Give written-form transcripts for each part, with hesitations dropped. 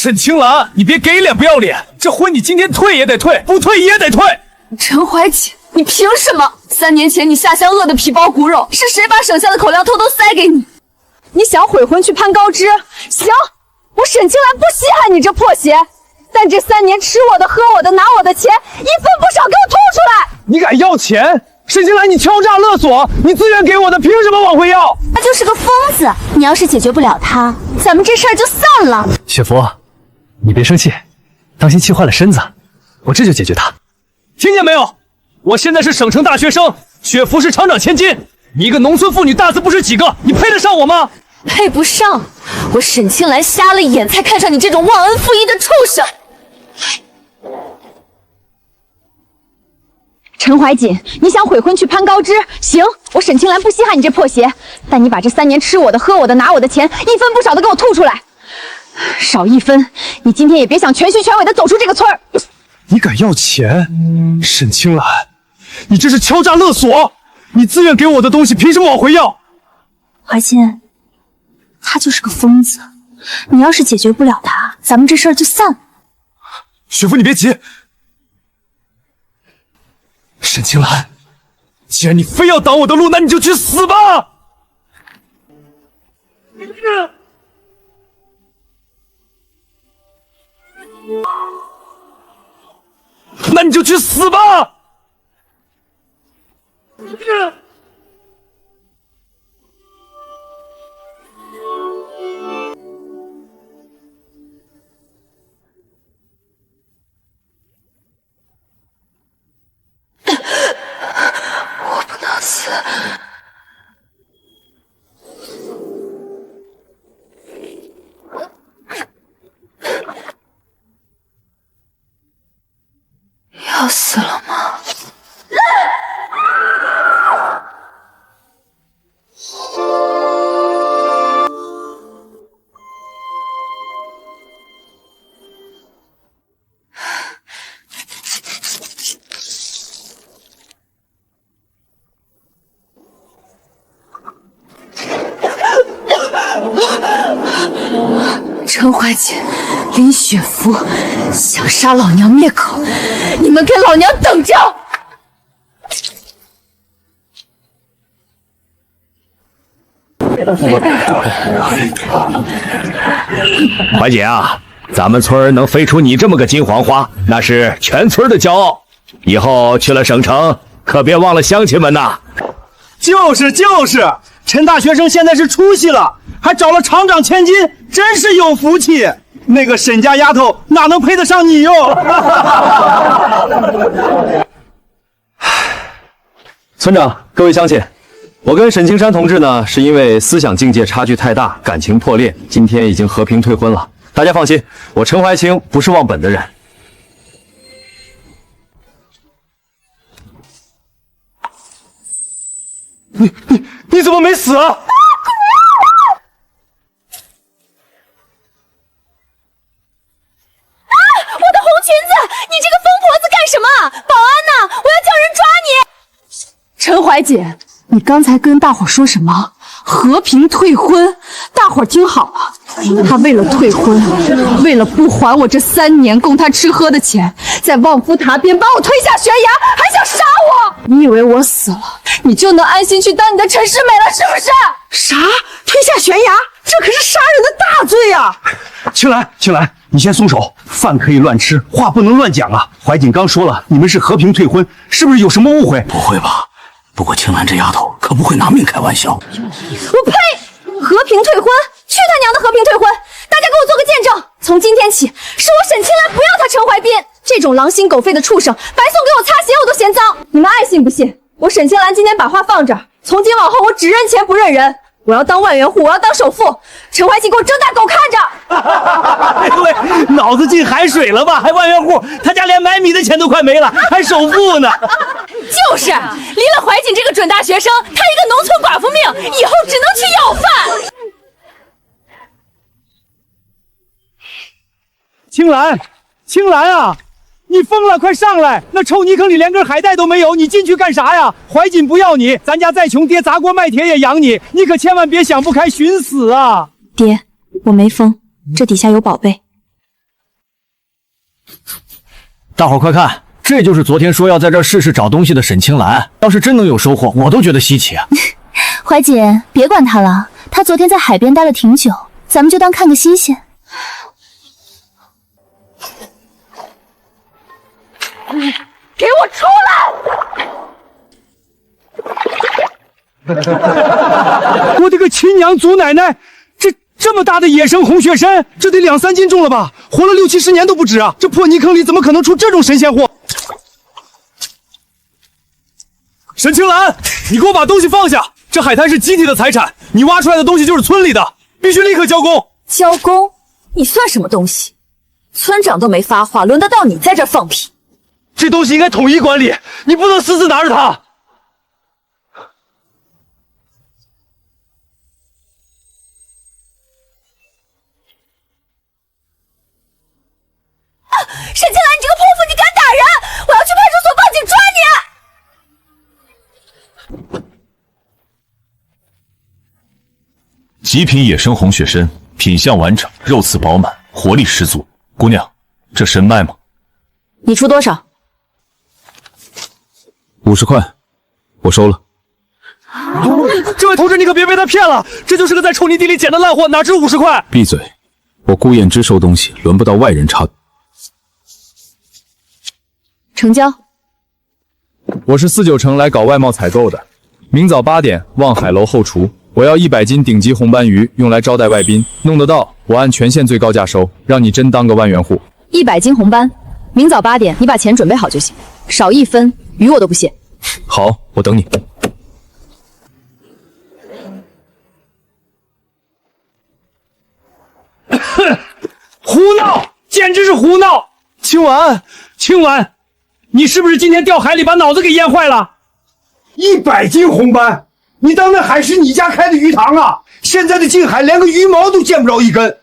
沈青兰，你别给脸不要脸，这婚你今天退也得退，不退也得退。陈怀瑾，你凭什么？3年前你下乡饿得皮包骨肉，是谁把省下的口粮偷偷塞给你？你想悔婚去攀高枝？行，我沈青兰不稀罕你这破鞋，但这3年吃我的、喝我的、拿我的钱，一分不少给我吐出来！你敢要钱？沈青兰，你敲诈勒索，你自愿给我的，凭什么往回要？他就是个疯子，你要是解决不了他，咱们这事儿就散了。雪芙，你别生气，当心气坏了身子，我这就解决他。听见没有？我现在是省城大学生，雪芙是厂长千金，你一个农村妇女大字不识几个，你配得上我吗？配不上，我沈青兰瞎了眼才看上你这种忘恩负义的畜生。陈怀瑾，你想悔婚去攀高枝？行，我沈青兰不稀罕你这破鞋，但你把这3年吃我的、喝我的、拿我的钱，一分不少的给我吐出来。少1分，你今天也别想全虚全伪的走出这个村儿。你敢要钱？沈青兰，你这是敲诈勒索！你自愿给我的东西，凭什么往回要？怀瑾，他就是个疯子，你要是解决不了他，咱们这事儿就散了。雪芙，你别急。沈青兰，既然你非要挡我的路，那你就去死吧！那你就去死吧！我不能死。要死了吗？陈怀瑾、林雪芙想杀老娘灭口，你们给老娘等着！怀瑾啊，咱们村能飞出你这么个金黄花，那是全村的骄傲。以后去了省城，可别忘了乡亲们呐。就是，陈大学生现在是出息了，还找了厂长千金，真是有福气。那个沈家丫头哪能配得上你哟？村长，各位乡亲，我跟沈青山同志呢，是因为思想境界差距太大，感情破裂，今天已经和平退婚了。大家放心，我陈怀清不是忘本的人。你怎么没死啊？我的红裙子，你这个疯婆子干什么？保安呢？我要叫人抓你！陈怀瑾，你刚才跟大伙说什么？和平退婚？大伙听好了，他为了退婚，为了不还我这3年供他吃喝的钱，在望夫塔边把我推下悬崖，还想杀我！你以为我死了，你就能安心去当你的陈世美了，是不是？啥？推下悬崖？这可是杀人的大罪呀！青兰，你先松手，饭可以乱吃，话不能乱讲啊。怀瑾刚说了，你们是和平退婚，是不是有什么误会？不会吧？不过青兰这丫头可不会拿命开玩笑。我呸！和平退婚？去他娘的和平退婚！大家给我做个见证，从今天起，是我沈青兰不要他陈怀斌这种狼心狗肺的畜生，白送给我擦鞋我都嫌脏。你们爱信不信？我沈青兰今天把话放这儿，从今往后我只认钱不认人。我要当万元户，我要当首富。陈怀瑾给我睁大狗看着！哎喂，脑子进海水了吧？还万元户？他家连买米的钱都快没了，还首富呢？就是离了怀瑾这个准大学生，他一个农村寡妇命，以后只能去要饭。青兰啊！你疯了，快上来！那臭泥坑里连根海带都没有，你进去干啥呀？怀瑾不要你，咱家再穷，爹砸锅卖铁也养你，你可千万别想不开寻死啊！爹，我没疯，这底下有宝贝。大伙儿快看，这就是昨天说要在这儿试试找东西的沈清兰。要是真能有收获，我都觉得稀奇啊。怀姐，别管他了，他昨天在海边待了挺久，咱们就当看个新鲜。给我出来！我的个亲娘祖奶奶！这么大的野生红血参，这得2、3斤重了吧？活了60、70年都不止啊！这破泥坑里怎么可能出这种神仙货？沈清兰，你给我把东西放下！这海滩是集体的财产，你挖出来的东西就是村里的，必须立刻交工。交工？你算什么东西？村长都没发话，轮得到你在这儿放屁？这东西应该统一管理，你不能私自拿着它。沈清兰，你这个泼妇，你敢打人！我要去派出所报警抓你！极品野生红血参，品相完整，肉刺饱满，活力十足。姑娘，这参卖吗？你出多少？50块，我收了。这位同志，你可别被他骗了，这就是个在臭泥地里捡的烂货，哪值50块？闭嘴！我顾燕之收东西，轮不到外人插。成交。我是4、9城来搞外贸采购的，明早8点，望海楼后厨。我要100斤顶级红斑鱼，用来招待外宾，弄得到，我按全县最高价收，让你真当个万元户。100斤红斑，明早8点，你把钱准备好就行，少1分，鱼我都不屑。好，我等你。胡闹，简直是胡闹！青婉，你是不是今天掉海里把脑子给淹坏了？100斤红斑，你当那海是你家开的鱼塘啊？现在的近海连个鱼毛都见不着一根。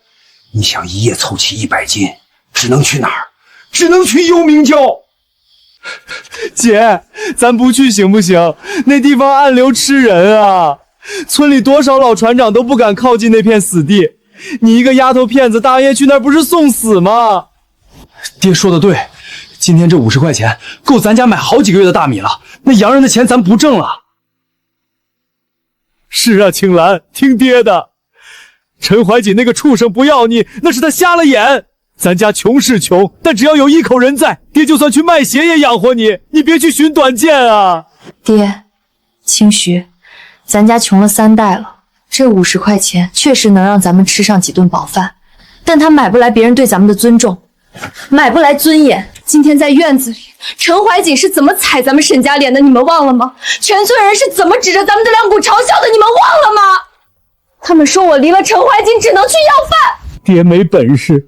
你想一夜凑齐100斤，只能去哪儿？只能去幽冥礁。姐，咱不去行不行？那地方暗流吃人啊！村里多少老船长都不敢靠近那片死地。你一个丫头片子，大夜去那儿不是送死吗？爹说的对，今天这50块钱够咱家买好几个月的大米了。那洋人的钱咱不挣了。是啊，青兰，听爹的。陈怀瑾那个畜生不要你，那是他瞎了眼。咱家穷是穷，但只要有一口人在，爹就算去卖血也养活你。你别去寻短见啊！爹，清徐，咱家穷了3代了，这50块钱确实能让咱们吃上几顿饱饭，但它买不来别人对咱们的尊重，买不来尊严。今天在院子里，陈怀瑾是怎么踩咱们沈家脸的？你们忘了吗？全村人是怎么指着咱们的两股嘲笑的？你们忘了吗？他们说我离了陈怀瑾只能去要饭。爹没本事，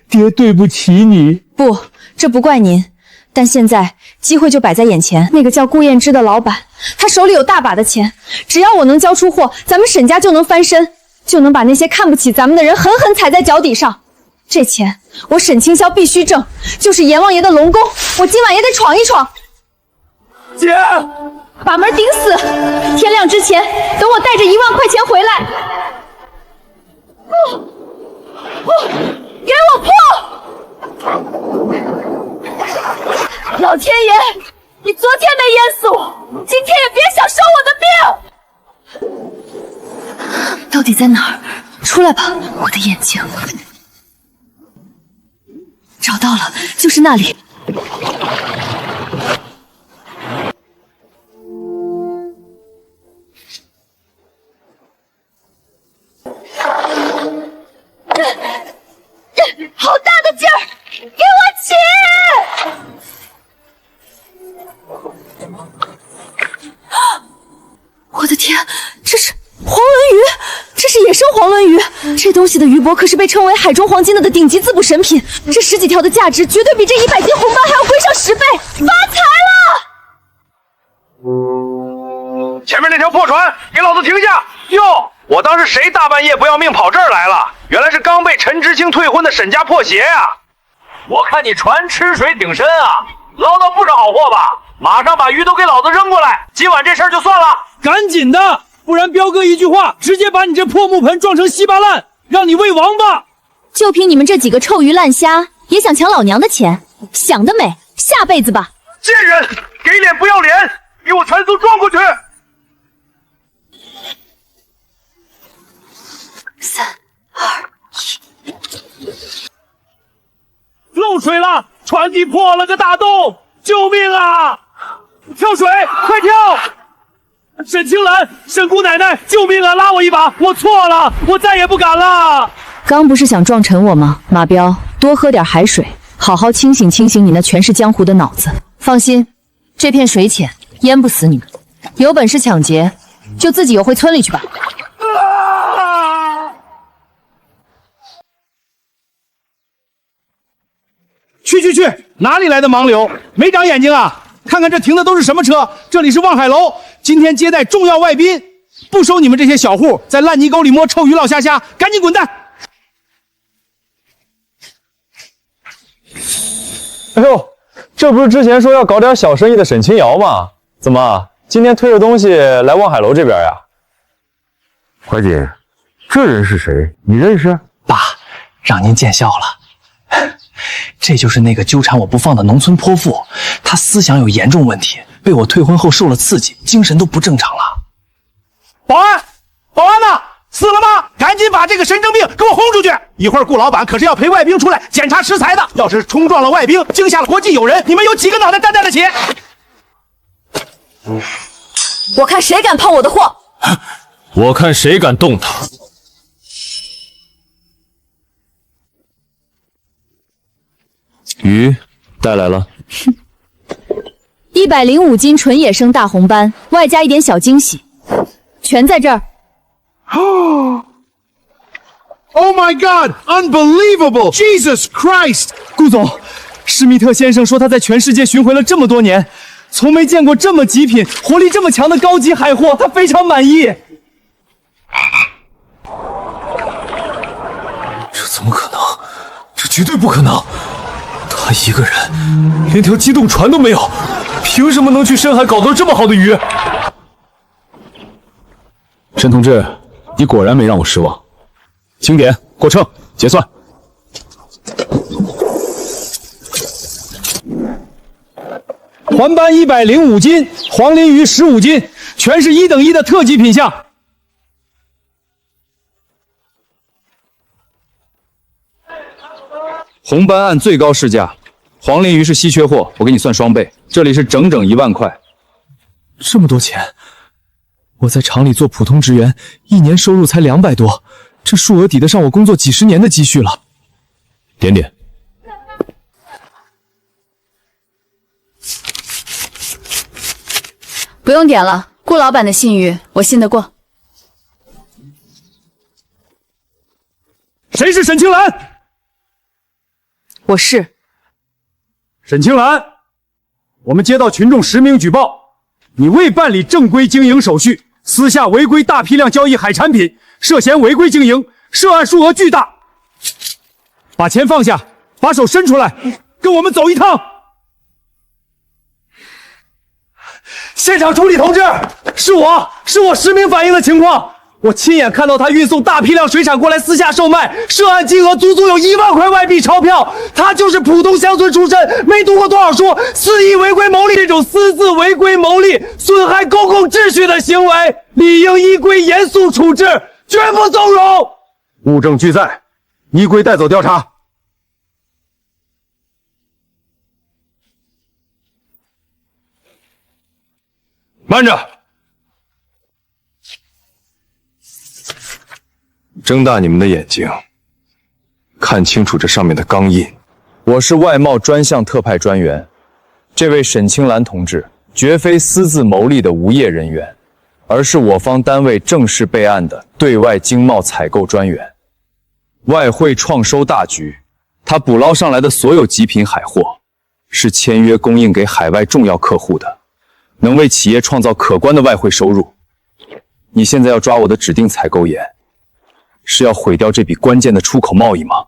爹对不起你。不，这不怪您，但现在机会就摆在眼前。那个叫顾燕之的老板，他手里有大把的钱，只要我能交出货，咱们沈家就能翻身，就能把那些看不起咱们的人狠狠踩在脚底上。这钱我沈清霄必须挣，就是阎王爷的龙宫，我今晚也得闯一闯。姐，把门顶死！天亮之前，等我带着1万块钱回来。给我破！老天爷，你昨天没淹死我，今天也别想收我的命！到底在哪儿？出来吧，我的眼睛！找到了，就是那里。好大的劲儿！给我起！我的天，这是黄轮鱼，这是野生黄轮鱼。这东西的鱼脖可是被称为海中黄金的顶级滋补神品，这10几条的价值绝对比这100斤红斑还要贵上10倍，发财了！前面那条破船，给老子停下！哟，我当是谁大半夜不要命跑这儿来了？原来是刚被陈知青退婚的沈家破鞋呀！我看你船吃水挺深啊，捞到不少好货吧？马上把鱼都给老子扔过来，今晚这事儿就算了。赶紧的，不然彪哥一句话，直接把你这破木盆撞成稀巴烂，让你喂王八！就凭你们这几个臭鱼烂虾，也想抢老娘的钱？想得美，下辈子吧。贱人，给脸不要脸，给我传送撞过去。3、2、1，漏水了，船底破了个大洞，救命啊！跳水，快跳！沈青兰，沈姑奶奶，救命啊！拉我一把，我错了，我再也不敢了。刚不是想撞沉我吗？马彪，多喝点海水，好好清醒清醒你那权势江湖的脑子。放心，这片水浅，淹不死你们。有本事抢劫，就自己游回村里去吧。去！哪里来的盲流？没长眼睛啊！看看这停的都是什么车？这里是望海楼，今天接待重要外宾，不收你们这些小户在烂泥沟里摸臭鱼老虾虾，赶紧滚蛋！哎呦，这不是之前说要搞点小生意的沈清瑶吗？怎么今天推着东西来望海楼这边呀？怀瑾，这人是谁？你认识？爸，让您见笑了。这就是那个纠缠我不放的农村泼妇，她思想有严重问题，被我退婚后受了刺激，精神都不正常了。保安呢？死了吗？赶紧把这个神经病给我轰出去！一会儿顾老板可是要陪外宾出来检查食材的，要是冲撞了外宾，惊吓了国际友人，你们有几个脑袋担待得起？我看谁敢碰我的货！我看谁敢动他！鱼带来了105斤纯野生大红斑，外加一点小惊喜，全在这儿。Oh my God! Unbelievable! Jesus Christ! 顾总，施密特先生说他在全世界巡回了这么多年，从没见过这么极品、活力这么强的高级海货，他非常满意。这怎么可能？这绝对不可能！他一个人连条机动船都没有，凭什么能去深海搞到这么好的鱼？沈同志，你果然没让我失望。清点过秤结算。环斑105斤，黄鲢鱼15斤，全是1等1的特级品相。红斑按最高市价，黄鲢鱼是稀缺货，我给你算双倍，这里是整整1万块。这么多钱，我在厂里做普通职员，一年收入才200多，这数额抵得上我工作几十年的积蓄了。点点。不用点了，顾老板的信誉我信得过。谁是沈青兰？我是。沈青兰，我们接到群众实名举报，你未办理正规经营手续，私下违规大批量交易海产品，涉嫌违规经营，涉案数额巨大。把钱放下，把手伸出来，跟我们走一趟。现场处理同志，是我实名反映的情况。我亲眼看到他运送大批量水产过来私下售卖，涉案金额足足有1万块外币钞票。他就是普通乡村出身，没读过多少书，肆意违规牟利，这种私自违规牟利、损害公共秩序的行为，理应依规严肃处置，绝不纵容。物证俱在，依规带走调查。慢着！睁大你们的眼睛，看清楚这上面的钢印。我是外贸专项特派专员，这位沈青兰同志绝非私自牟利的无业人员，而是我方单位正式备案的对外经贸采购专员。外汇创收大局，他捕捞上来的所有极品海货，是签约供应给海外重要客户的，能为企业创造可观的外汇收入。你现在要抓我的指定采购眼，是要毁掉这笔关键的出口贸易吗？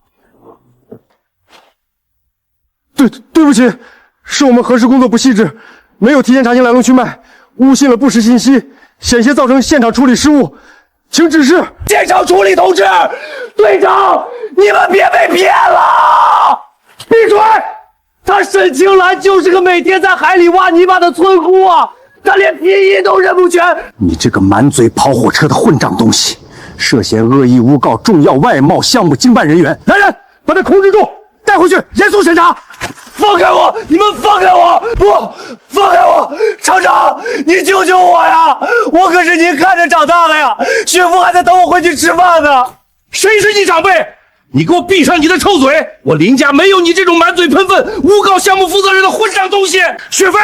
对不起，是我们核实工作不细致，没有提前查清来龙去脉，误信了不实信息，险些造成现场处理失误，请指示。现场处理同志，队长，你们别被骗了！闭嘴！他沈清兰就是个每天在海里挖泥巴的村姑啊，她连拼音都认不全。你这个满嘴跑火车的混账东西，涉嫌恶意诬告重要外贸项目经办人员。来人，把他控制住，带回去严肃审查。放开我！你们放开我！不，放开我！厂长，你救救我呀！我可是您看着长大的呀，雪夫还在等我回去吃饭呢。谁是你长辈？你给我闭上你的臭嘴！我林家没有你这种满嘴喷粪、诬告项目负责人的混账东西！雪飞，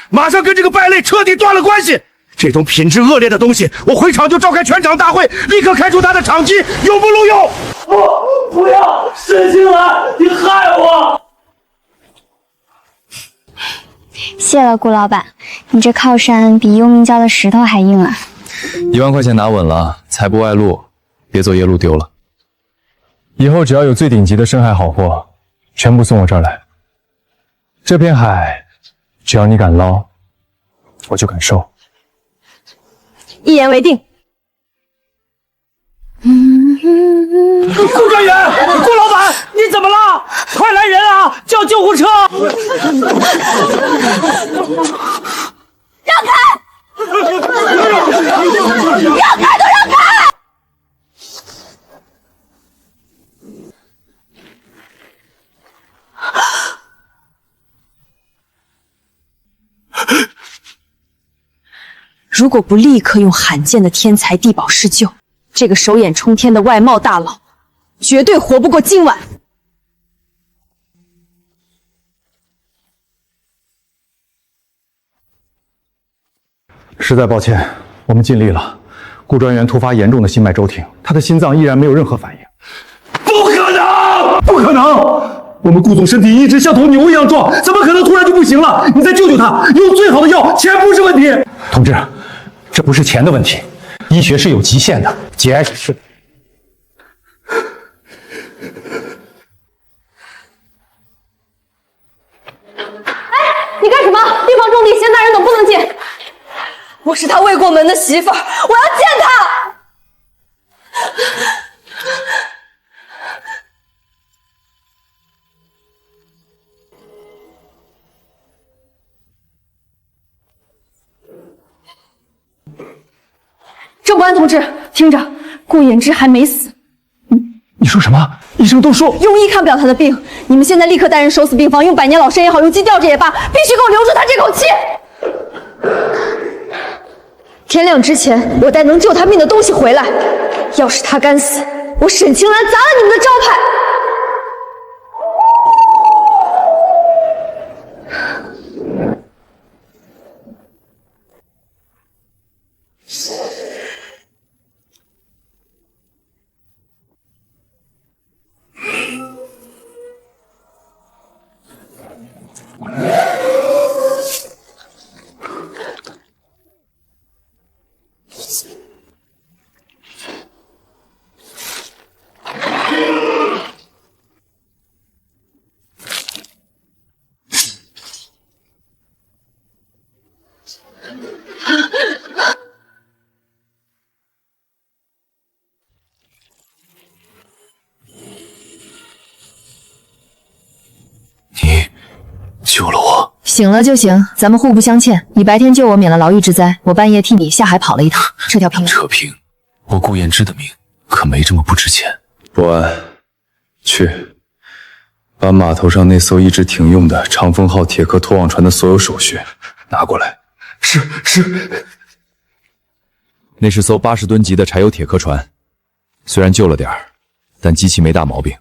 马上跟这个败类彻底断了关系！这种品质恶劣的东西，我回厂就召开全厂大会，立刻开除他的厂籍，永不录用！不要，沈清兰，你害我！谢了，顾老板，你这靠山比幽冥教的石头还硬啊！1万块钱拿稳了，财不外露，别走夜路丢了。以后只要有最顶级的深海好货，全部送我这儿来。这片海，只要你敢捞，我就敢收。一言为定。顾专员，顾老板，你怎么了？快来人啊！叫救护车！让开！让开都让开！如果不立刻用罕见的天才地宝施救，这个手眼冲天的外贸大佬绝对活不过今晚。实在抱歉，我们尽力了。顾专员突发严重的心脉骤停，他的心脏依然没有任何反应。不可能！不可能！我们顾总身体一直像头牛一样壮，怎么可能突然就不行了？你再救救他，用最好的药，钱不是问题。同志，这不是钱的问题，医学是有极限的，节哀是。你干什么？病房重地，闲杂人等不能进。我是他未过门的媳妇儿，我要见他。郑伯安同志，听着，顾衍之还没死。你说什么？医生都说庸医看不了他的病，你们现在立刻带人收死病房，用百年老参也好，用鸡吊着也罢，必须给我留住他这口气。天亮之前，我带能救他命的东西回来。要是他敢死，我沈清兰砸了你们的招牌。救了我，醒了就行，咱们互不相欠。你白天救我免了牢狱之灾，我半夜替你下海跑了一趟，这条平扯平，我顾衍之的命可没这么不值钱。伯安，去把码头上那艘一直停用的长风号铁壳拖网船的所有手续拿过来。是。那是艘80吨级的柴油铁壳船，虽然旧了点儿，但机器没大毛病。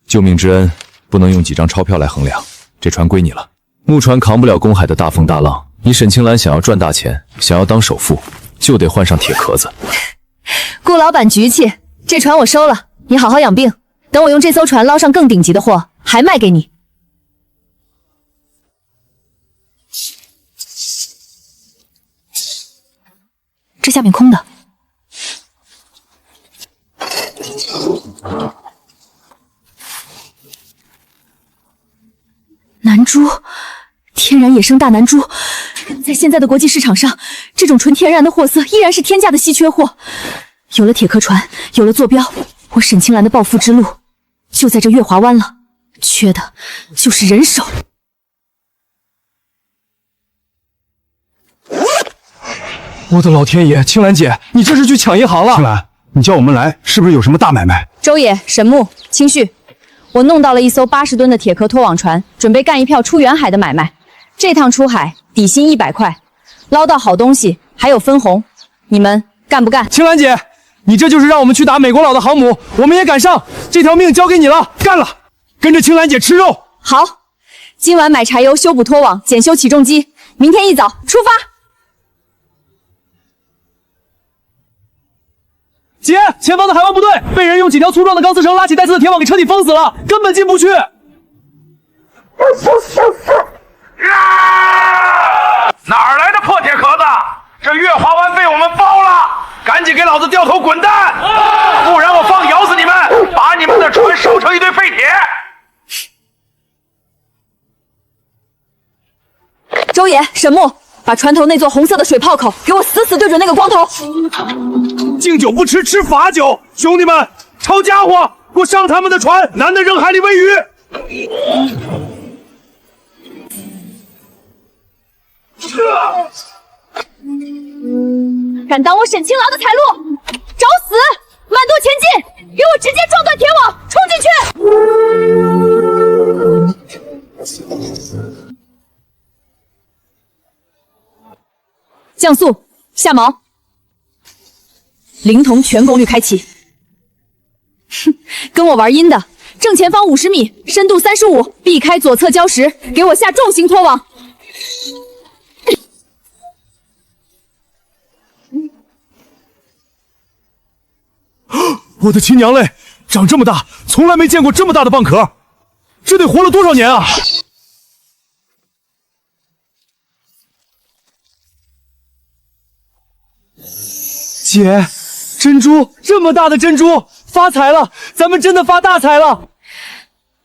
救命之恩不能用几张钞票来衡量。这船归你了，木船扛不了公海的大风大浪。你沈清兰想要赚大钱，想要当首富，就得换上铁壳子。顾老板局气，这船我收了，你好好养病。等我用这艘船捞上更顶级的货，还卖给你。这下面空的。南珠，天然野生大南珠，在现在的国际市场上，这种纯天然的货色依然是天价的稀缺货。有了铁壳船，有了坐标，我沈清兰的暴富之路就在这月华湾了。缺的就是人手。我的老天爷，青兰姐，你这是去抢银行了？青兰，你叫我们来，是不是有什么大买卖？周野、沈木、清旭，我弄到了一艘80吨的铁壳拖网船，准备干一票出远海的买卖。这趟出海底薪100块，捞到好东西还有分红，你们干不干？青兰姐，你这就是让我们去打美国佬的航母，我们也赶上，这条命交给你了，干了！跟着青兰姐吃肉。好，今晚买柴油修补拖网，检修起重机，明天一早出发。姐，前方的海湾部队被人用几条粗壮的钢丝绳拉起带刺的铁网给彻底封死了，根本进不去。哪儿来的破铁壳子？这月华湾被我们包了！赶紧给老子掉头滚蛋，不然我放咬死你们，把你们的船烧成一堆废铁！周野、沈木，把船头那座红色的水炮口给我死死对准那个光头。敬酒不吃吃罚酒，兄弟们，抄家伙，给我上他们的船，男的扔海里喂鱼！敢挡我沈清郎的财路，找死！慢舵前进，给我直接撞断铁网，冲进去！降速，下锚，灵童全功率开启。哼，跟我玩阴的，正前方50米，深度35，避开左侧礁石，给我下重型拖网。我的亲娘嘞，长这么大从来没见过这么大的蚌壳，这得活了多少年啊！姐，珍珠，这么大的珍珠，发财了，咱们真的发大财了！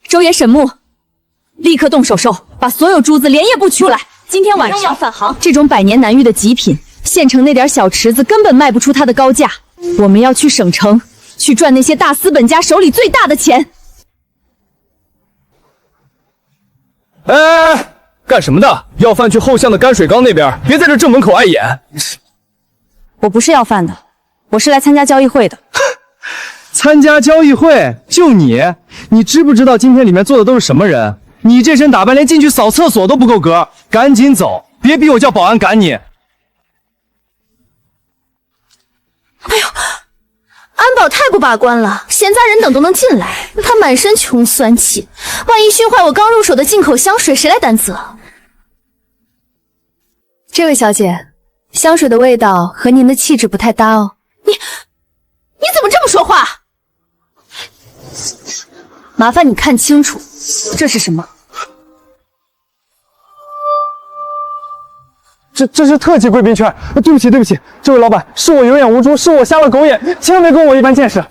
周野、沈木，立刻动手术，把所有珠子连夜不取出来。今天晚上要返航，这种百年难遇的极品，县城那点小池子根本卖不出它的高价。我们要去省城，去赚那些大资本家手里最大的钱。哎，干什么的？要饭去后巷的泔水缸那边，别在这正门口碍眼。我不是要饭的，我是来参加交易会的。参加交易会？就你？你知不知道今天里面坐的都是什么人？你这身打扮连进去扫厕所都不够格，赶紧走，别逼我叫保安赶你。哎呦，安保太不把关了，闲杂人等都能进来，他满身穷酸气，万一熏坏我刚入手的进口香水，谁来担责？这位小姐，香水的味道和您的气质不太搭哦。你怎么这么说话？麻烦你看清楚，这是什么？这是特级贵宾券，对不起，这位老板，是我有眼无珠，是我瞎了狗眼，千万别跟我一般见识。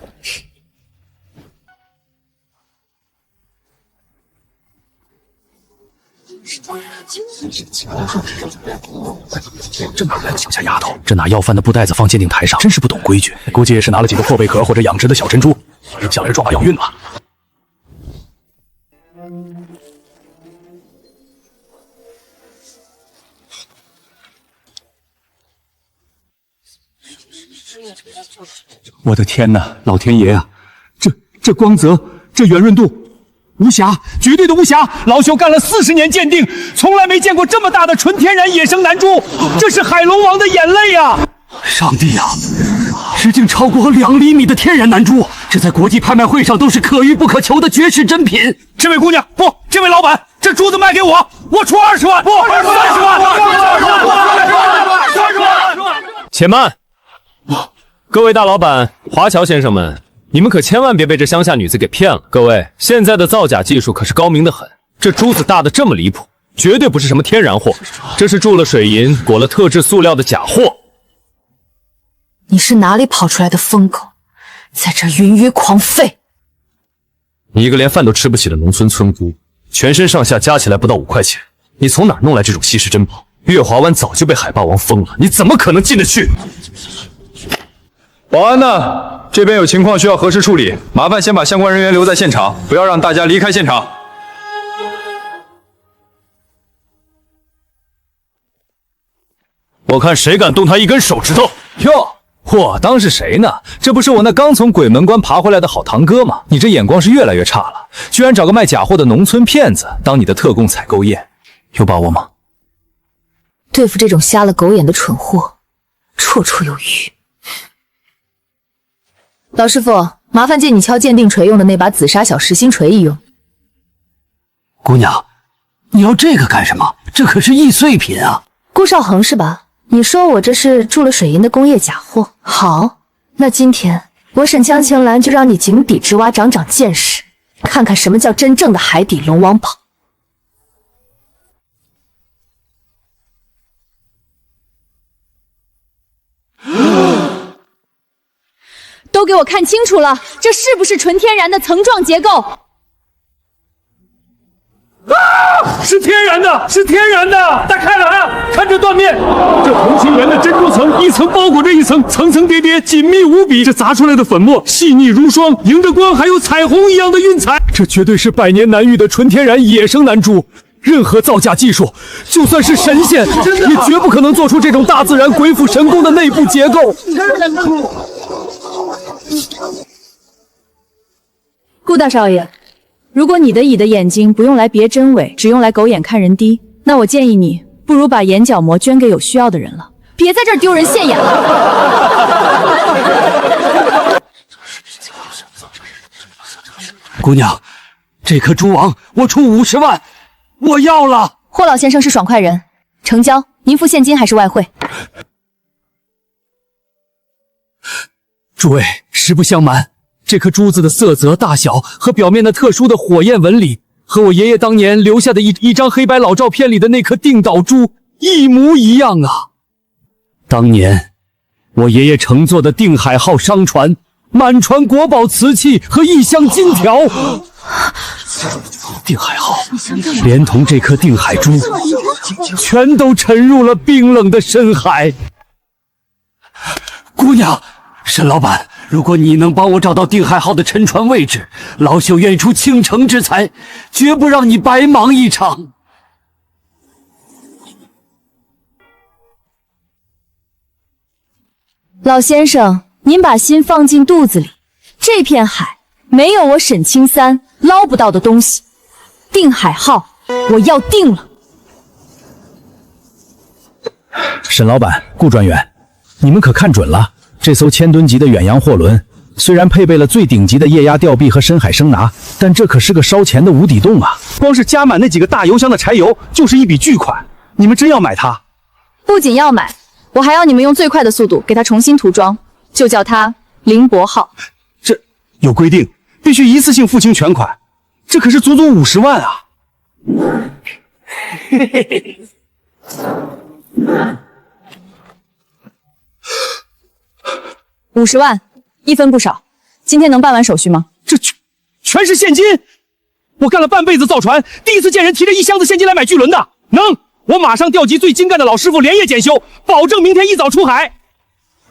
这哪来的乡下丫头？这拿要饭的布袋子放鉴定台上，真是不懂规矩。估计也是拿了几个破贝壳或者养殖的小珍珠，想来是撞了要晕了。我的天哪，老天爷啊！这光泽，这圆润度，无瑕，绝对的无瑕！老朽干了40年鉴定，从来没见过这么大的纯天然野生男珠，这是海龙王的眼泪啊！上帝啊，直径超过2厘米的天然男珠，这在国际拍卖会上都是可遇不可求的绝世珍品。这位姑娘，不，这位老板，这珠子卖给我，我出20万，不，30万，30万！且慢。各位大老板、华侨先生们，你们可千万别被这乡下女子给骗了。各位，现在的造假技术可是高明得很，这珠子大的这么离谱，绝对不是什么天然货，这是注了水银、裹了特制塑料的假货。你是哪里跑出来的疯狗，在这云雨狂吠？你一个连饭都吃不起的农村村姑，全身上下加起来不到5块钱，你从哪儿弄来这种稀世珍宝？月华湾早就被海霸王封了，你怎么可能进得去？保安呢？这边有情况需要核实处理，麻烦先把相关人员留在现场，不要让大家离开现场。我看谁敢动他一根手指头。哟，我当是谁呢？这不是我那刚从鬼门关爬回来的好堂哥吗？你这眼光是越来越差了，居然找个卖假货的农村骗子当你的特供采购业，有把握吗？对付这种瞎了狗眼的蠢货，绰绰有余。老师傅，麻烦借你敲鉴定锤用的那把紫砂小实心锤一用。姑娘，你要这个干什么？这可是易碎品啊！顾少恒是吧？你说我这是注了水银的工业假货。好，那今天我沈江青兰就让你井底之蛙长长见识，看看什么叫真正的海底龙王宝。都给我看清楚了，这是不是纯天然的层状结构？是天然的，是天然的！大开了啊！看这断面，这同心圆的珍珠层一层包裹着一层，层层叠叠，紧密无比。这砸出来的粉末细腻如霜，迎着光还有彩虹一样的晕彩。这绝对是百年难遇的纯天然野生男珠。任何造假技术，就算是神仙，也绝不可能做出这种大自然鬼斧神工的内部结构。顾大少爷，如果你的乙的眼睛不用来别真伪，只用来狗眼看人低，那我建议你不如把眼角膜捐给有需要的人了，别在这儿丢人现眼了。姑娘，这颗蛛王我出50万，我要了。霍老先生是爽快人，成交，您付现金还是外汇？诸位，实不相瞒，这颗珠子的色泽、大小和表面那特殊的火焰纹理，和我爷爷当年留下的一张黑白老照片里的那颗定岛珠一模一样啊！当年我爷爷乘坐的定海号商船，满船国宝瓷器和一箱金条。定海号连同这颗定海珠，全都沉入了冰冷的深海。姑娘，沈老板，如果你能帮我找到定海号的沉船位置，老朽愿意出倾城之财，绝不让你白忙一场。老先生，您把心放进肚子里，这片海没有我沈青三捞不到的东西。定海号，我要定了。沈老板、顾专员，你们可看准了，这艘1000吨级的远洋货轮，虽然配备了最顶级的液压吊臂和深海声呐，但这可是个烧钱的无底洞啊！光是加满那几个大油箱的柴油，就是一笔巨款。你们真要买它？不仅要买，我还要你们用最快的速度给它重新涂装，就叫它凌波号。这有规定，必须一次性付清全款，这可是足足50万啊！50万，一分不少。今天能办完手续吗？这全是现金！我干了半辈子造船，第一次见人提着一箱子现金来买巨轮的。能，我马上调集最精干的老师傅连夜检修，保证明天一早出海。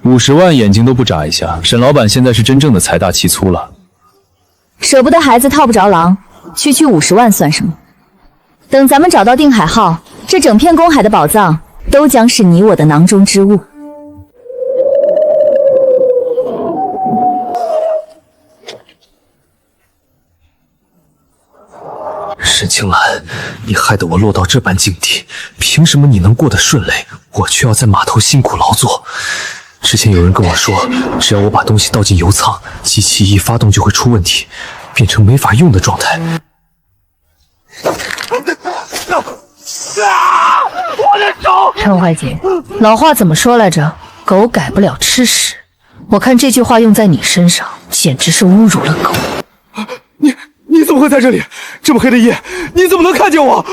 50万眼睛都不眨一下，沈老板现在是真正的财大气粗了。舍不得孩子套不着狼，区50万算什么？等咱们找到定海号，这整片公海的宝藏都将是你我的囊中之物。沈青兰，你害得我落到这般境地，凭什么你能过得顺利，我却要在码头辛苦劳作？之前有人跟我说，只要我把东西倒进油舱，机器一发动就会出问题，变成没法用的状态。我的手！陈怀瑾，老话怎么说来着？狗改不了吃屎。我看这句话用在你身上，简直是侮辱了狗。你怎么会在这里？这么黑的夜，你怎么能看见我？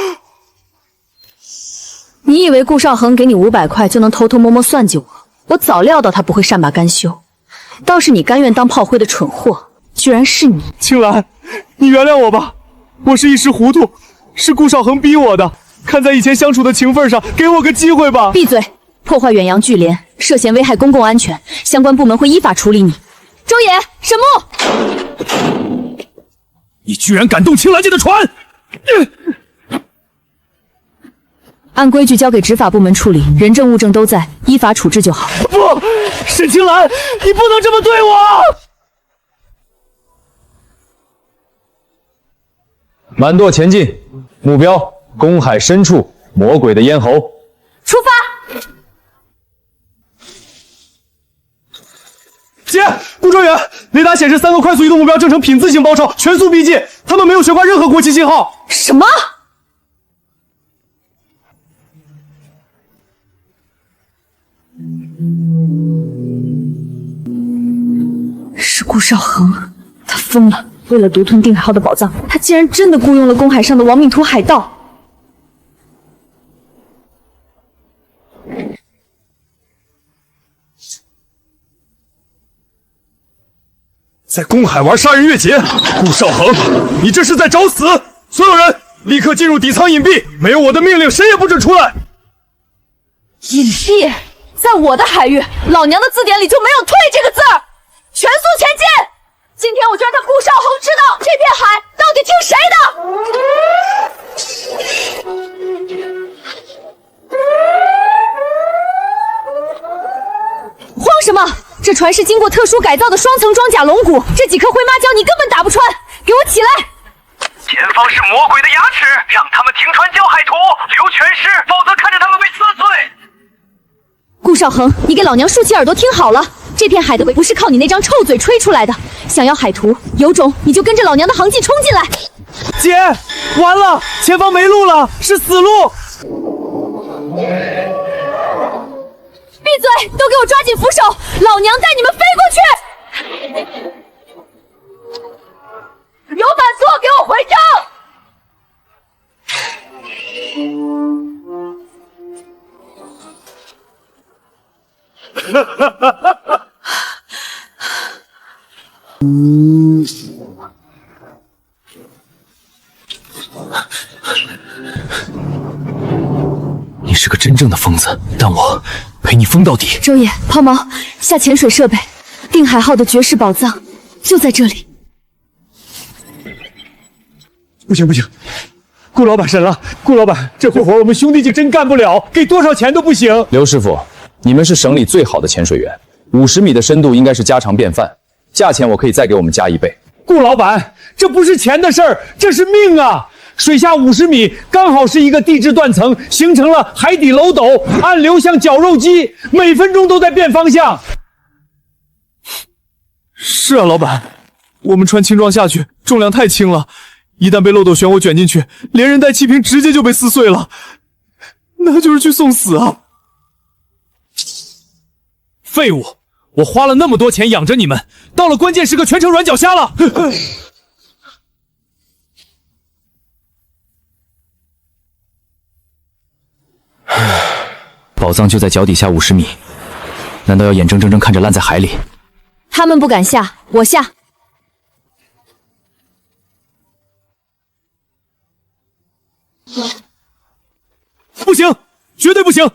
你以为顾少恒给你500块就能偷偷摸摸算计我？我早料到他不会善罢甘休。倒是你甘愿当炮灰的蠢货，居然是你！青兰，你原谅我吧，我是一时糊涂，是顾少恒逼我的。看在以前相处的情分上，给我个机会吧！闭嘴！破坏远洋巨联，涉嫌危害公共安全，相关部门会依法处理你。周野，沈木，你居然敢动青兰家的船！按规矩交给执法部门处理，人证物证都在，依法处置就好。不，沈清兰，你不能这么对我！满舵前进，目标公海深处魔鬼的咽喉。出发！姐，顾专员，雷达显示3个快速移动目标正呈品字形包抄，全速逼近，他们没有悬挂任何国旗信号。什么？是顾少恒，他疯了！为了独吞定海号的宝藏，他竟然真的雇佣了公海上的亡命徒海盗。在公海玩杀人越劫，顾少恒，你这是在找死！所有人立刻进入底舱隐蔽，没有我的命令，谁也不准出来。隐蔽，在我的海域，老娘的字典里就没有“退”这个字儿。全速前进！今天我就让他顾少恒知道这片海到底听谁的！慌什么？这船是经过特殊改造的双层装甲龙骨，这几颗灰麻胶你根本打不穿。给我起来！前方是魔鬼的牙齿，让他们停船交海图，留全尸，否则看着他们被撕碎。顾少恒，你给老娘竖起耳朵听好了，这片海的鬼不是靠你那张臭嘴吹出来的。想要海图，有种你就跟着老娘的航迹冲进来。姐，完了，前方没路了，是死路。闭嘴！都给我抓紧扶手，老娘带你们飞过去！有本事给我回正！你是个真正的疯子，但我陪你疯到底。周野，抛锚，下潜水设备，定海号的绝世宝藏就在这里。不行不行，顾老板审了，顾老板，这活我们兄弟就真干不了，给多少钱都不行。刘师傅，你们是省里最好的潜水员，50米的深度应该是家常便饭，价钱我可以再给我们加1倍。顾老板，这不是钱的事儿，这是命啊！水下50米，刚好是一个地质断层，形成了海底漏斗，暗流像绞肉机，每分钟都在变方向。是啊，老板，我们穿轻装下去，重量太轻了，一旦被漏斗漩涡卷进去，连人带气瓶直接就被撕碎了，那就是去送死啊！废物！我花了那么多钱养着你们，到了关键时刻全成软脚虾了。宝藏就在脚底下50米，难道要眼睁睁看着烂在海里？他们不敢下，我下。不行，绝对不行！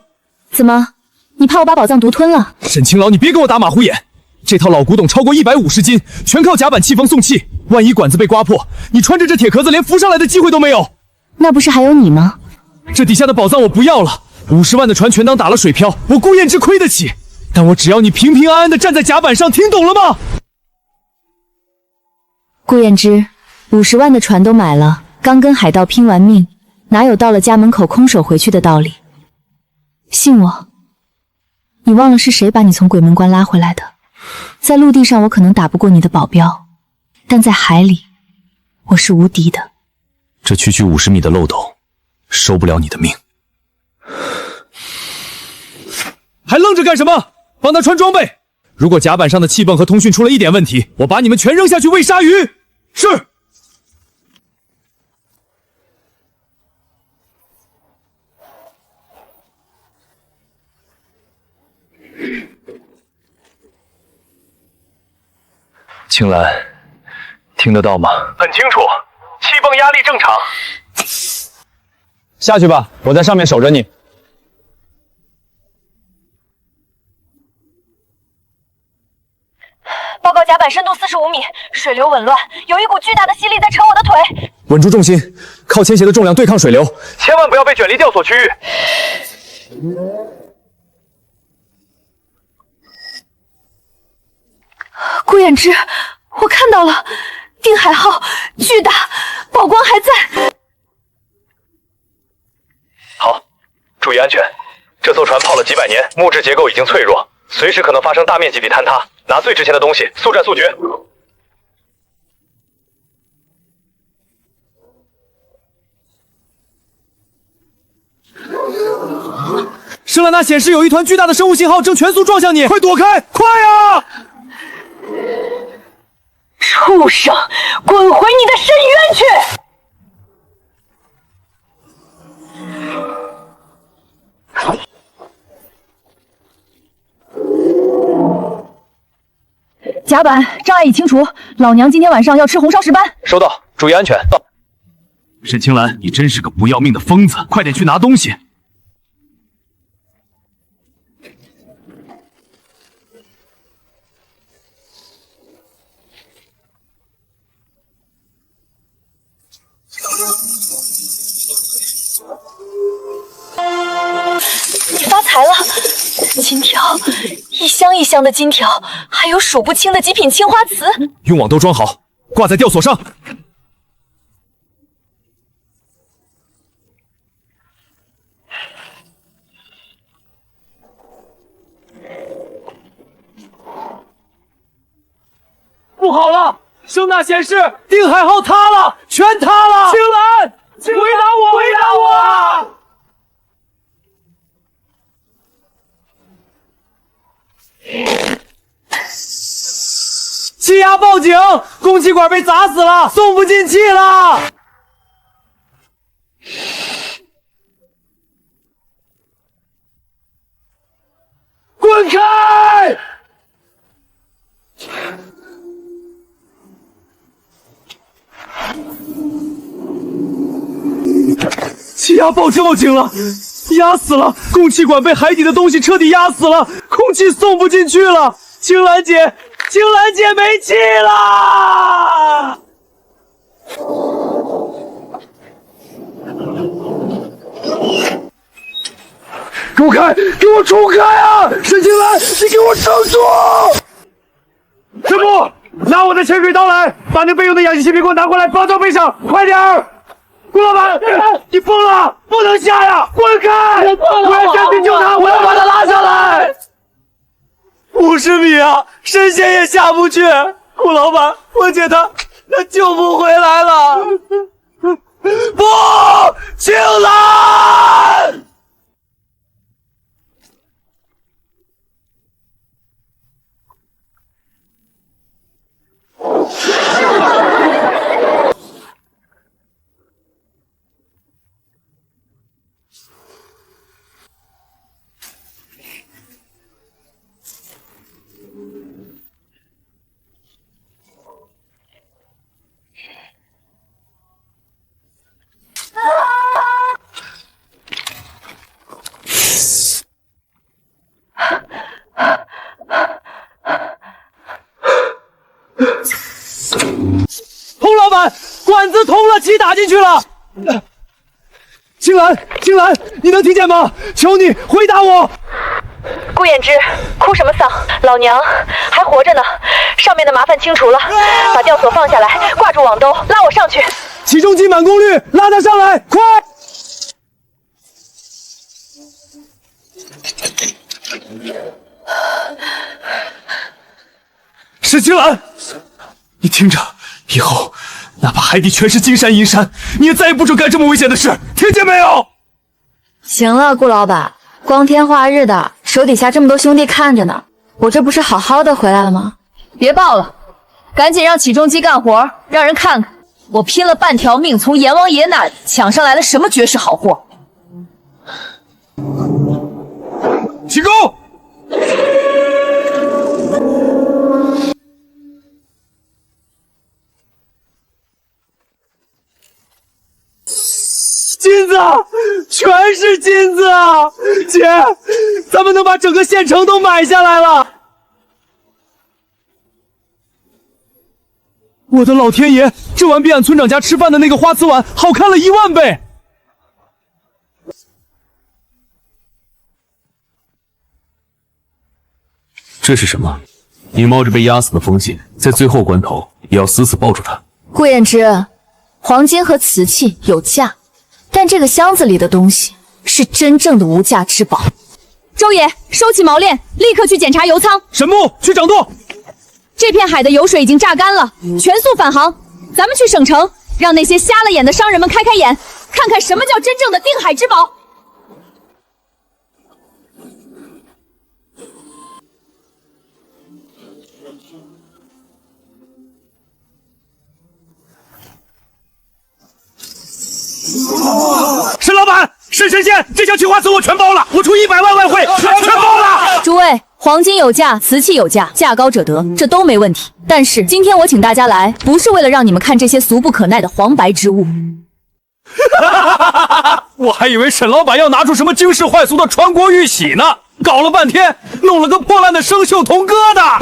怎么？你怕我把宝藏独吞了？沈清老，你别跟我打马虎眼！这套老古董超过150斤，全靠甲板气封送气。万一管子被刮破，你穿着这铁壳子连浮上来的机会都没有。那不是还有你吗？这底下的宝藏我不要了，50万的船全当打了水漂，我顾燕之亏得起。但我只要你平平安安的站在甲板上，听懂了吗？顾燕之，50万的船都买了，刚跟海盗拼完命，哪有到了家门口空手回去的道理？信我。你忘了是谁把你从鬼门关拉回来的？在陆地上我可能打不过你的保镖，但在海里我是无敌的。这区区50米的漏斗，收不了你的命。还愣着干什么？帮他穿装备。如果甲板上的气泵和通讯出了一点问题，我把你们全扔下去喂鲨鱼。是。青兰，听得到吗？很清楚，气泵压力正常。下去吧，我在上面守着你。报告甲板深度45米，水流紊乱，有一股巨大的吸力在扯我的腿。稳住重心，靠倾斜的重量对抗水流，千万不要被卷离吊索区域。顾衍之，我看到了，定海号巨大，宝光还在。好，注意安全。这艘船泡了几百年，木质结构已经脆弱，随时可能发生大面积地坍塌。拿最值钱的东西，速战速决。施兰纳显示有一团巨大的生物信号正全速撞向你，快躲开！快啊！畜生，滚回你的深渊去！甲板障碍已清除，老娘今天晚上要吃红烧石斑。收到，注意安全。沈清兰，你真是个不要命的疯子，快点去拿东西。你发财了，金条，一箱一箱的金条，还有数不清的极品青花瓷。用网都装好，挂在吊索上。不好了！声呐显示定海号塌了，全塌了！青兰，回答我！回答我！气压报警，供气管被砸死了，送不进气了！滚开！气压报警了，压死了！供气管被海底的东西彻底压死了，空气送不进去了。青兰姐没气了！给我开！给我冲开啊！沈青兰，你给我撑住！师傅，拿我的潜水刀来，把那备用的氧气气瓶给我拿过来，绑到背上，快点儿！顾老板，你疯了，不能下呀！滚开！我要赶紧救他，我要把他拉下来。50米啊，深陷也下不去。顾老板，我姐她救不回来了。不，青兰！童老板，管子通了，气打进去了。青兰，你能听见吗？求你回答我。顾衍之，哭什么丧？老娘还活着呢，上面的麻烦清除了，把吊索放下来，挂住网兜，拉我上去。起重机满功率，拉他上来，快！沈青兰，你听着，以后哪怕海底全是金山银山，你也再也不准干这么危险的事，听见没有？行了，顾老板，光天化日的，手底下这么多兄弟看着呢，我这不是好好的回来了吗？别抱了，赶紧让起重机干活，让人看看我拼了半条命从阎王爷那里抢上来了什么绝世好货。起钩！金子，全是金子啊！姐，咱们能把整个县城都买下来了。我的老天爷，这碗比俺村长家吃饭的那个花瓷碗好看了10000倍！这是什么？你冒着被压死的风险，在最后关头也要死死抱住他。顾砚之，黄金和瓷器有价，但这个箱子里的东西是真正的无价之宝。周爷，收起锚链，立刻去检查油舱。神木，去掌舵。这片海的油水已经榨干了，全速返航。咱们去省城，让那些瞎了眼的商人们开开眼，看看什么叫真正的定海之宝。沈老板，沈神仙，这箱青花瓷我全包了，我出100万外汇，全包了。诸位，黄金有价，瓷器有价，价高者得，这都没问题。但是今天我请大家来，不是为了让你们看这些俗不可耐的黄白之物。我还以为沈老板要拿出什么惊世骇俗的传国玉玺呢，搞了半天弄了个破烂的生锈铜疙瘩。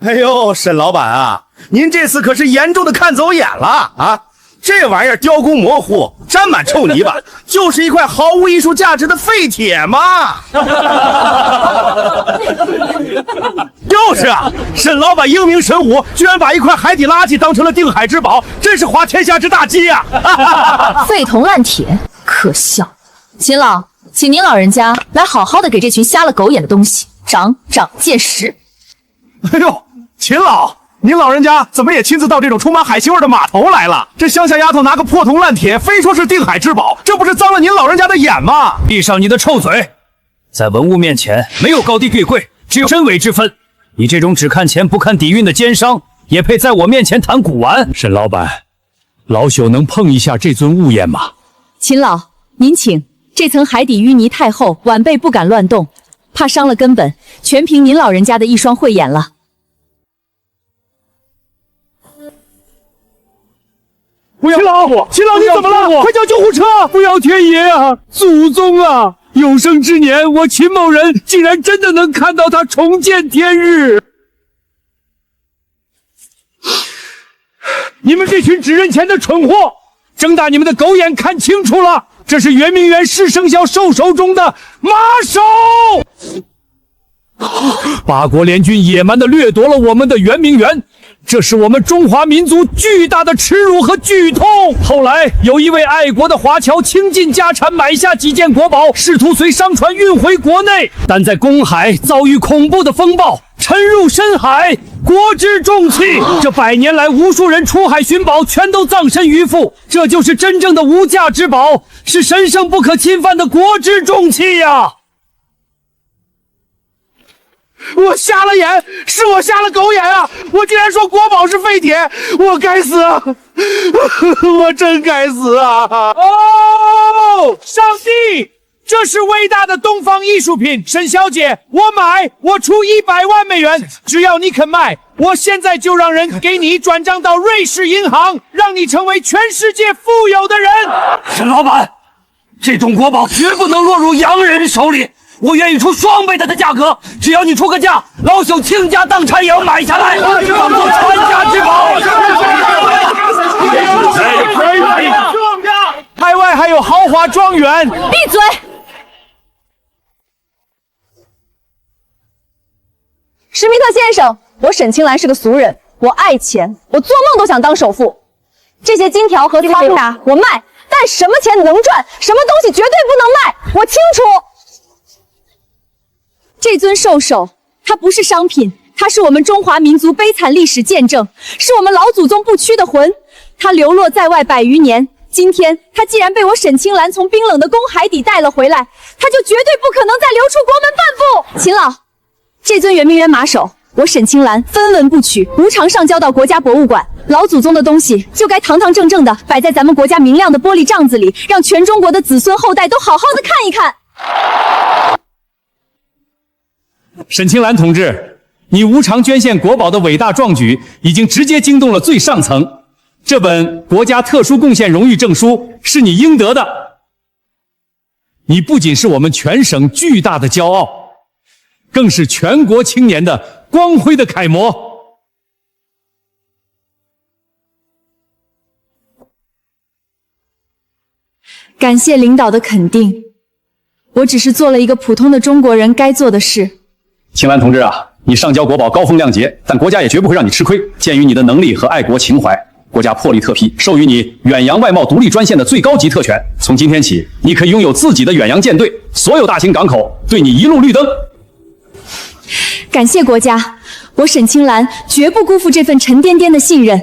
哎呦，沈老板啊，您这次可是严重的看走眼了啊！这玩意儿雕工模糊，沾满臭泥巴，就是一块毫无艺术价值的废铁嘛！就是啊，沈老板英明神武，居然把一块海底垃圾当成了定海之宝，真是滑天下之大稽呀！废铜烂铁，可笑！秦老，请您老人家来好好的给这群瞎了狗眼的东西长长见识。哎呦，秦老，您老人家怎么也亲自到这种充满海腥味的码头来了？这乡下丫头拿个破铜烂铁，非说是定海之宝，这不是脏了您老人家的眼吗？闭上你的臭嘴！在文物面前，没有高低贵贵，只有真伪之分。你这种只看钱不看底蕴的奸商，也配在我面前谈古玩？沈老板，老朽能碰一下这尊物砚吗？秦老，您请。这层海底淤泥太厚，晚辈不敢乱动，怕伤了根本，全凭您老人家的一双慧眼了。不要！秦老，你怎么了？快叫救护车！不要天爷啊！祖宗啊！有生之年，我秦某人竟然真的能看到他重见天日！你们这群只认钱的蠢货，睁大你们的狗眼看清楚了，这是圆明园14生肖兽首中的马首！八国联军野蛮地掠夺了我们的圆明园，这是我们中华民族巨大的耻辱和剧痛。后来有一位爱国的华侨倾尽家产买下几件国宝，试图随商船运回国内，但在公海遭遇恐怖的风暴，沉入深海，国之重器。这100年来，无数人出海寻宝，全都葬身鱼腹。这就是真正的无价之宝，是神圣不可侵犯的国之重器呀！我瞎了眼，是我瞎了狗眼啊！我竟然说国宝是废铁，我该死啊！我真该死啊！哦，上帝，这是伟大的东方艺术品，沈小姐，我买，我出100万美元，只要你肯卖，我现在就让人给你转账到瑞士银行，让你成为全世界富有的人。沈老板，这种国宝绝不能落入洋人手里。我愿意出双倍的价格，只要你出个价，老朽倾家荡产也要买下来，当做传家之宝。海外还有豪华庄园。闭嘴！施密特先生，我沈清兰是个俗人，我爱钱，我做梦都想当首富。这些金条和花卡我卖，但什么钱能赚，什么东西绝对不能卖，我清楚。这尊兽首，它不是商品，它是我们中华民族悲惨历史见证，是我们老祖宗不屈的魂。它流落在外100余年，今天它既然被我沈清兰从冰冷的公海底带了回来，它就绝对不可能再流出国门半步。秦老，这尊圆明园马首，我沈清兰分文不取，无偿上交到国家博物馆。老祖宗的东西就该堂堂正正的摆在咱们国家明亮的玻璃帐子里，让全中国的子孙后代都好好的看一看。沈清兰同志，你无偿捐献国宝的伟大壮举，已经直接惊动了最上层。这本国家特殊贡献荣誉证书是你应得的。你不仅是我们全省巨大的骄傲，更是全国青年的光辉的楷模。感谢领导的肯定，我只是做了一个普通的中国人该做的事。青兰同志啊，你上交国宝高风亮节，但国家也绝不会让你吃亏。鉴于你的能力和爱国情怀，国家破例特批，授予你远洋外贸独立专线的最高级特权。从今天起，你可以拥有自己的远洋舰队，所有大型港口对你一路绿灯。感谢国家，我沈青兰绝不辜负这份沉甸甸的信任。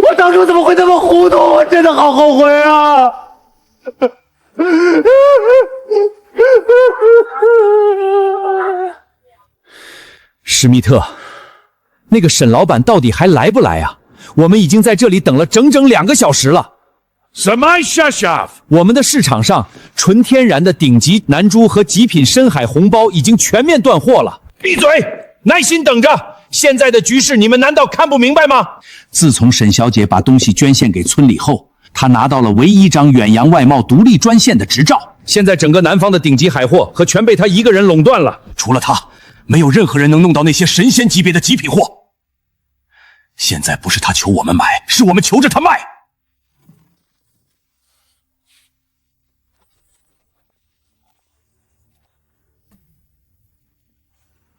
我当初怎么会那么糊涂？我真的好后悔啊！施密特，那个沈老板到底还来不来啊？我们已经在这里等了整整2个小时了。什么？Shashav？我们的市场上纯天然的顶级南珠和极品深海红包已经全面断货了。闭嘴！耐心等着。现在的局势，你们难道看不明白吗？自从沈小姐把东西捐献给村里后，她拿到了唯一张远洋外贸独立专线的执照。现在整个南方的顶级海货可全被她一个人垄断了。除了她，没有任何人能弄到那些神仙级别的极品货。现在不是她求我们买，是我们求着她卖。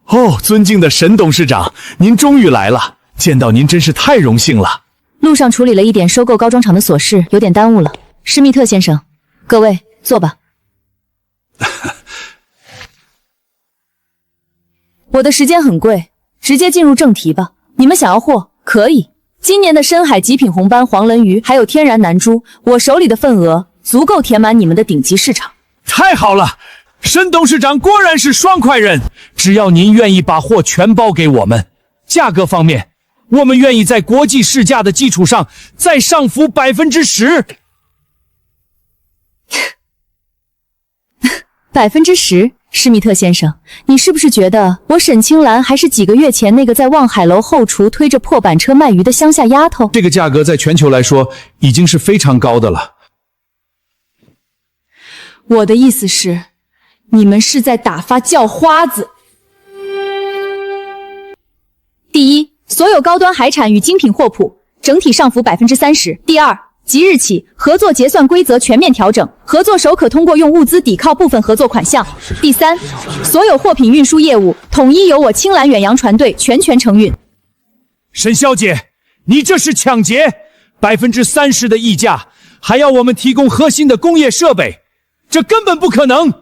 哦，尊敬的沈董事长，您终于来了，见到您真是太荣幸了。路上处理了一点收购高装厂的琐事，有点耽误了。施密特先生，各位坐吧。我的时间很贵，直接进入正题吧。你们想要货可以，今年的深海极品红斑黄鲢鱼还有天然南珠，我手里的份额足够填满你们的顶级市场。太好了，沈董事长果然是爽快人，只要您愿意把货全包给我们，价格方面，我们愿意在国际市价的基础上再上浮10%。10%，施密特先生，你是不是觉得我沈青兰还是几个月前那个在望海楼后厨推着破板车卖鱼的乡下丫头？这个价格在全球来说已经是非常高的了。我的意思是，你们是在打发叫花子。第一，所有高端海产与精品货谱整体上浮30%。第二，即日起合作结算规则全面调整，合作手可通过用物资抵靠部分合作款项。第三，所有货品运输业务统一由我青兰远洋船队全权承运。沈小姐，你这是抢劫！30%的溢价，还要我们提供核心的工业设备，这根本不可能！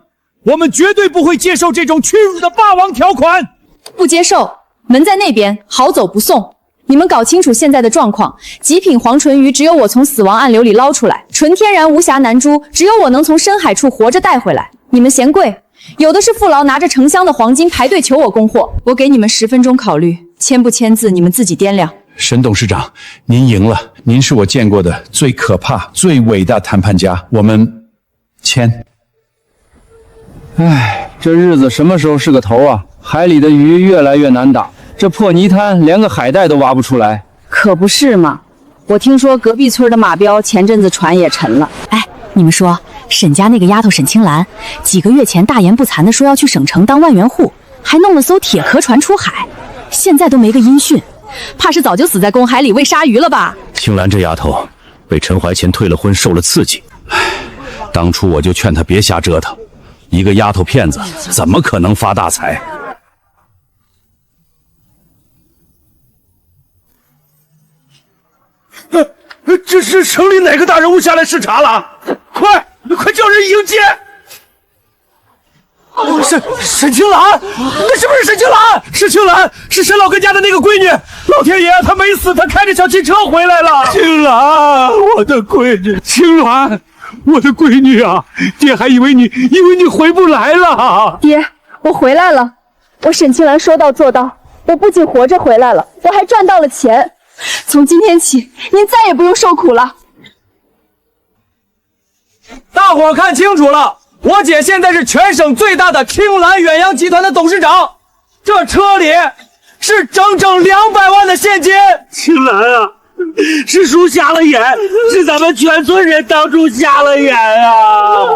我们绝对不会接受这种屈辱的霸王条款。不接受，门在那边，好走不送。你们搞清楚现在的状况，极品黄唇鱼只有我从死亡暗流里捞出来，纯天然无瑕南珠只有我能从深海处活着带回来。你们嫌贵，有的是父老拿着成箱的黄金排队求我供货。我给你们10分钟考虑，签不签字你们自己掂量。沈董事长，您赢了，您是我见过的最可怕、最伟大谈判家。我们签。唉，这日子什么时候是个头啊？海里的鱼越来越难打，这破泥滩连个海带都挖不出来。可不是嘛！我听说隔壁村的马彪前阵子船也沉了。哎，你们说沈家那个丫头沈青兰，几个月前大言不惭地说要去省城当万元户，还弄了艘铁壳船出海，现在都没个音讯，怕是早就死在公海里喂鲨鱼了吧？青兰这丫头被陈怀乾退了婚，受了刺激。唉，当初我就劝她别瞎折腾，一个丫头片子怎么可能发大财？这是城里哪个大人物下来视察了？快叫人迎接！沈青兰，那是不是沈青兰？是青兰，是沈老根家的那个闺女。老天爷，她没死，她开着小汽车回来了。青兰，我的闺女，青兰，我的闺女啊！爹还以为你回不来了。爹，我回来了。我沈青兰说到做到，我不仅活着回来了，我还赚到了钱。从今天起，您再也不用受苦了。大伙儿看清楚了，我姐现在是全省最大的青兰远洋集团的董事长，这车里是整整200万的现金。青兰啊，是树瞎了眼，是咱们全村人当初瞎了眼啊！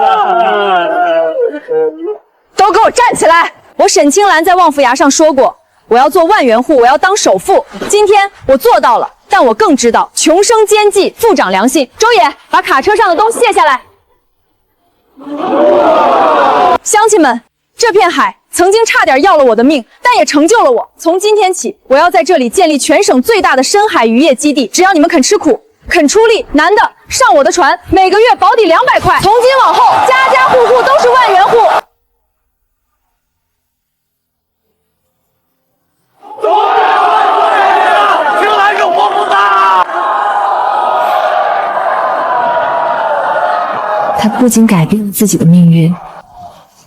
都给我站起来！我沈清兰在旺福崖上说过，我要做万元户，我要当首富。今天我做到了，但我更知道穷生奸计，富长良心。周爷，把卡车上的东西卸下来。乡亲们，这片海曾经差点要了我的命，但也成就了我。从今天起，我要在这里建立全省最大的深海渔业基地。只要你们肯吃苦、肯出力，男的上我的船，每个月保底200块。从今往后，家家户户都是万元户。青兰是活不大。他不仅改变了自己的命运，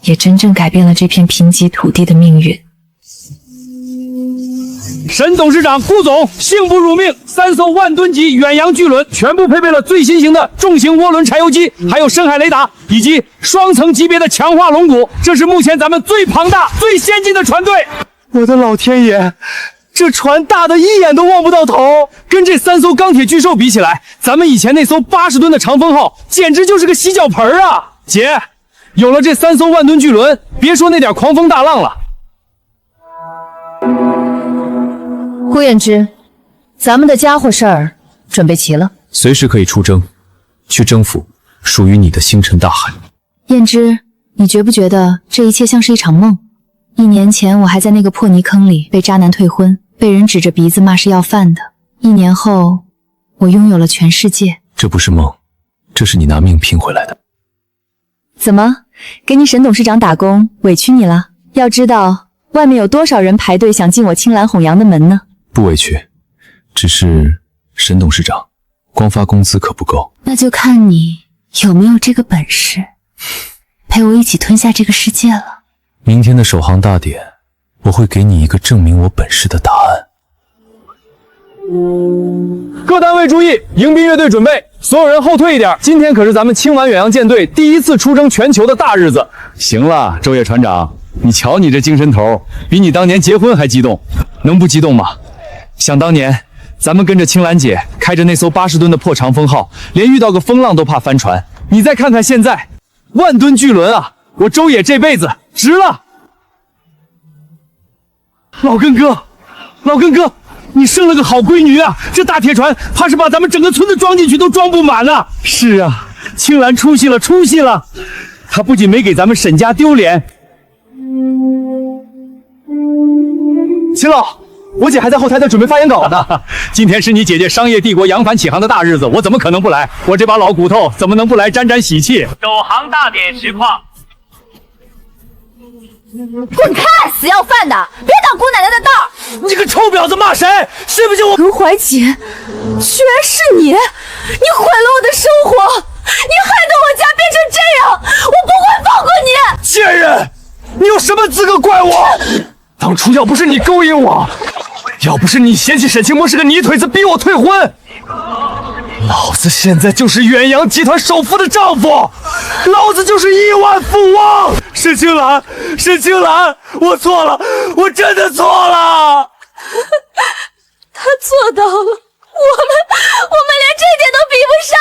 也真正改变了这片贫瘠土地的命运。沈董事长、顾总幸不辱命，3艘万吨级远洋巨轮全部配备了最新型的重型涡轮柴油机，还有深海雷达以及双层级别的强化龙骨。这是目前咱们最庞大、最先进的船队。我的老天爷，这船大的一眼都望不到头，跟这3艘钢铁巨兽比起来，咱们以前那艘80吨的长风号简直就是个洗脚盆啊！姐，有了这3艘万吨巨轮，别说那点狂风大浪了。顾砚之，咱们的家伙事儿准备齐了，随时可以出征，去征服属于你的星辰大海。砚之，你觉不觉得这一切像是一场梦？1年前我还在那个破泥坑里被渣男退婚，被人指着鼻子骂是要饭的。1年后，我拥有了全世界。这不是梦，这是你拿命拼回来的。怎么，给你沈董事长打工委屈你了？要知道外面有多少人排队想进我青兰哄阳的门呢？不委屈，只是沈董事长光发工资可不够。那就看你有没有这个本事，陪我一起吞下这个世界了。明天的首航大典，我会给你一个证明我本事的答案。各单位注意，迎宾乐队准备，所有人后退一点。今天可是咱们青完远洋舰队第一次出征全球的大日子。行了，周野船长，你瞧你这精神头，比你当年结婚还激动，能不激动吗？想当年，咱们跟着青兰姐开着那艘80吨的破长风号，连遇到个风浪都怕翻船。你再看看现在，万吨巨轮啊！我周野这辈子值了。老根哥，你生了个好闺女啊！这大铁船怕是把咱们整个村子装进去都装不满啊！是啊，青兰出息了！她不仅没给咱们沈家丢脸，秦老，我姐还在后台准备发言稿呢。今天是你姐姐商业帝国扬帆起航的大日子，我怎么可能不来？我这把老骨头怎么能不来沾沾喜气？首航大典实况。滚开，死要饭的！别挡姑奶奶的道！你这个臭婊子骂谁？信不信我？卢怀瑾，居然是你！你毁了我的生活，你害得我家变成这样，我不会放过你！贱人，你有什么资格怪我？当初要不是你勾引我，要不是你嫌弃沈清波是个泥腿子逼我退婚，老子现在就是远洋集团首富的丈夫，老子就是亿万富翁。沈清兰，我错了，我真的错了。他做到了，我们连这点都比不上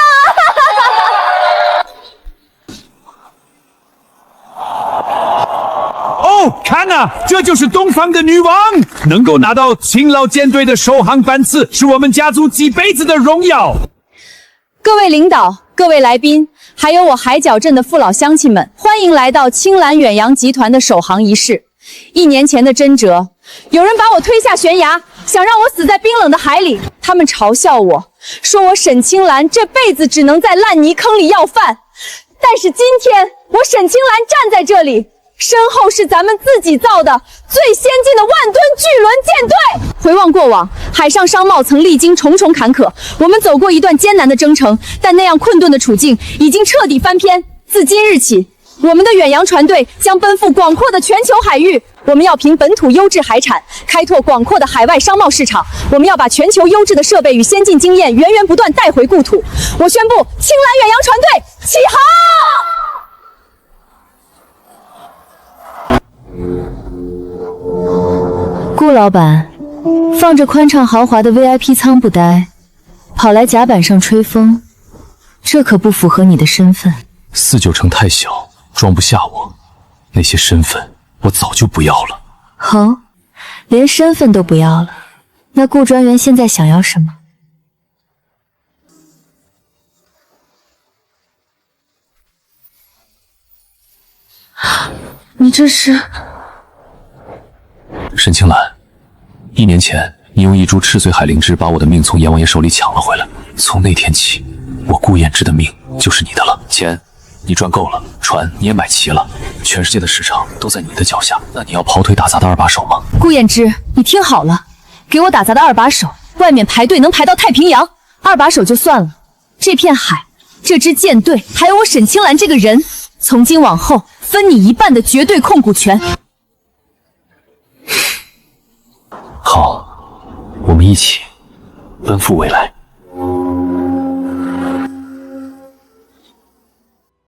啊！哦，看啊，这就是东方的女王，能够拿到勤劳舰队的首航班次，是我们家族几辈子的荣耀。各位领导，各位来宾，还有我海角镇的父老乡亲们，欢迎来到青兰远洋集团的首航仪式。1年前的真折，有人把我推下悬崖，想让我死在冰冷的海里。他们嘲笑我，说我沈青兰这辈子只能在烂泥坑里要饭。但是今天，我沈青兰站在这里，身后是咱们自己造的最先进的万吨巨轮舰队。回望过往，海上商贸曾历经重重坎坷，我们走过一段艰难的征程，但那样困顿的处境已经彻底翻篇。自今日起，我们的远洋船队将奔赴广阔的全球海域，我们要凭本土优质海产开拓广阔的海外商贸市场，我们要把全球优质的设备与先进经验源源不断带回故土。我宣布，青兰远洋船队起航！顾老板，放着宽敞豪华的 VIP 舱不待，跑来甲板上吹风，这可不符合你的身份。4九城太小，装不下我。那些身份我早就不要了。哦，连身份都不要了。那顾专员现在想要什么？你这是？沈青兰，1年前你用一株赤穗海灵芝把我的命从阎王爷手里抢了回来，从那天起，我顾衍之的命就是你的了。钱你赚够了，船你也买齐了，全世界的市场都在你的脚下，那你要跑腿打杂的2把手吗？顾衍之，你听好了，给我打杂的2把手，外面排队能排到太平洋。2把手就算了，这片海、这支舰队，还有我沈青兰这个人，从今往后分你1半的绝对控股权。好，我们一起奔赴未来。